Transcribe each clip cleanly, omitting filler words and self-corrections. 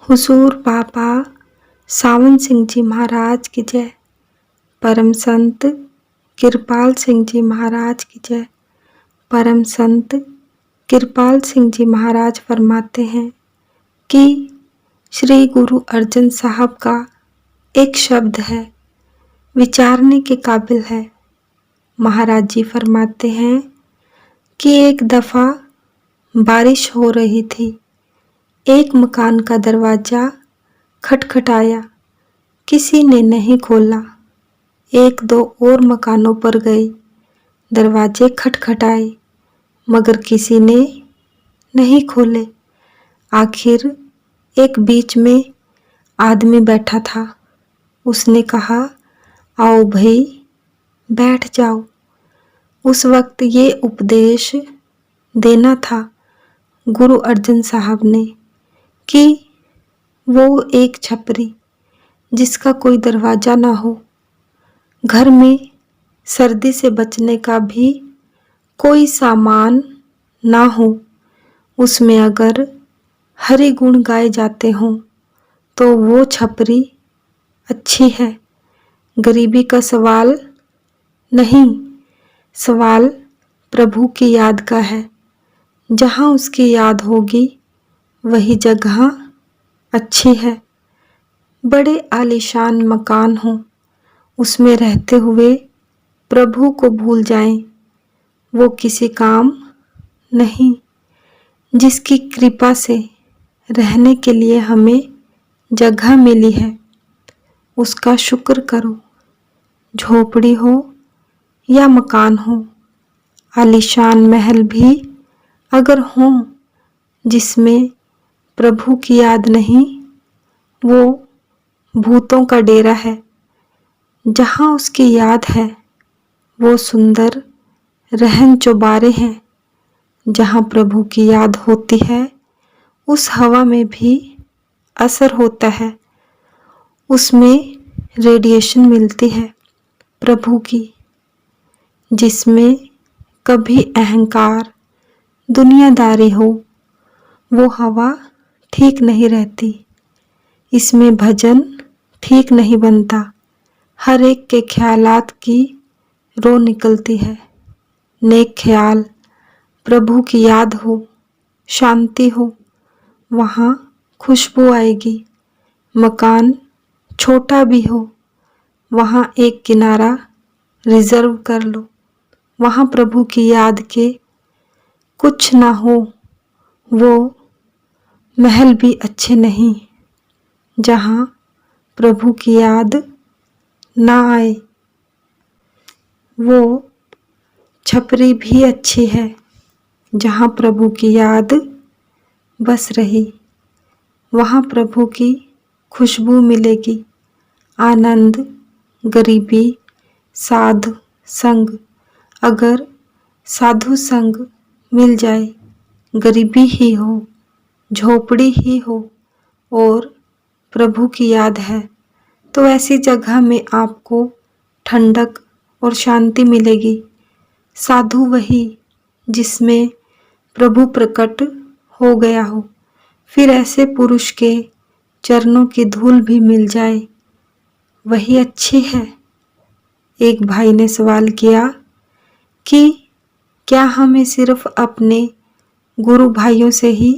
हुजूर बाबा सावन सिंह जी महाराज की जय। परम संत कृपाल सिंह जी महाराज की जय। परम संत कृपाल सिंह जी महाराज फरमाते हैं कि श्री गुरु अर्जन साहब का एक शब्द है, विचारने के काबिल है। महाराज जी फरमाते हैं कि एक दफ़ा बारिश हो रही थी। एक मकान का दरवाज़ा खटखटाया, किसी ने नहीं खोला। एक दो और मकानों पर गए, दरवाजे खटखटाए मगर किसी ने नहीं खोले। आखिर एक बीच में आदमी बैठा था। उसने कहा, आओ भाई बैठ जाओ। उस वक्त ये उपदेश देना था गुरु अर्जन साहब ने कि वो एक छपरी जिसका कोई दरवाज़ा ना हो, घर में सर्दी से बचने का भी कोई सामान ना हो, उसमें अगर हरि गुण गाए जाते हों तो वो छपरी अच्छी है। गरीबी का सवाल नहीं, सवाल प्रभु की याद का है। जहाँ उसकी याद होगी वही जगह अच्छी है। बड़े आलीशान मकान हों, उसमें रहते हुए प्रभु को भूल जाएं, वो किसी काम नहीं। जिसकी कृपा से रहने के लिए हमें जगह मिली है, उसका शुक्र करो। झोपड़ी हो या मकान हो, आलीशान महल भी अगर हों, जिसमें प्रभु की याद नहीं, वो भूतों का डेरा है। जहाँ उसकी याद है वो सुंदर रहन चौबारे हैं। जहाँ प्रभु की याद होती है उस हवा में भी असर होता है, उसमें रेडिएशन मिलती है प्रभु की। जिसमें कभी अहंकार दुनियादारी हो, वो हवा ठीक नहीं रहती। इसमें भजन ठीक नहीं बनता। हर एक के ख्यालात की रो निकलती है। नेक ख्याल, प्रभु की याद हो, शांति हो, वहाँ खुशबू आएगी। मकान छोटा भी हो, वहाँ एक किनारा रिजर्व कर लो। वहाँ प्रभु की याद के कुछ ना हो, वो महल भी अच्छे नहीं। जहाँ प्रभु की याद ना आए, वो छपरी भी अच्छी है। जहाँ प्रभु की याद बस रही, वहाँ प्रभु की खुशबू मिलेगी। आनंद, गरीबी, साधु संग। अगर साधु संग मिल जाए, गरीबी ही हो, झोपड़ी ही हो और प्रभु की याद है, तो ऐसी जगह में आपको ठंडक और शांति मिलेगी। साधु वही जिसमें प्रभु प्रकट हो गया हो। फिर ऐसे पुरुष के चरणों की धूल भी मिल जाए, वही अच्छी है। एक भाई ने सवाल किया कि क्या हमें सिर्फ अपने गुरु भाइयों से ही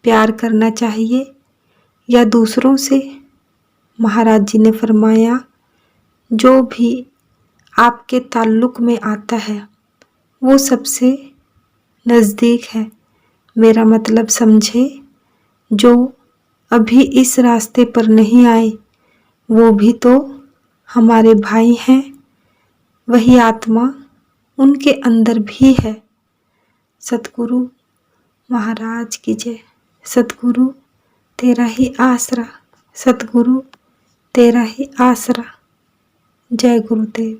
प्यार करना चाहिए या दूसरों से? महाराज जी ने फरमाया, जो भी आपके ताल्लुक में आता है वो सबसे नज़दीक है। मेरा मतलब समझे, जो अभी इस रास्ते पर नहीं आए वो भी तो हमारे भाई हैं। वही आत्मा उनके अंदर भी है। सतगुरु महाराज की जय। सतगुरु तेरा ही आसरा, सतगुरु तेरा ही आसरा। जय गुरुदेव।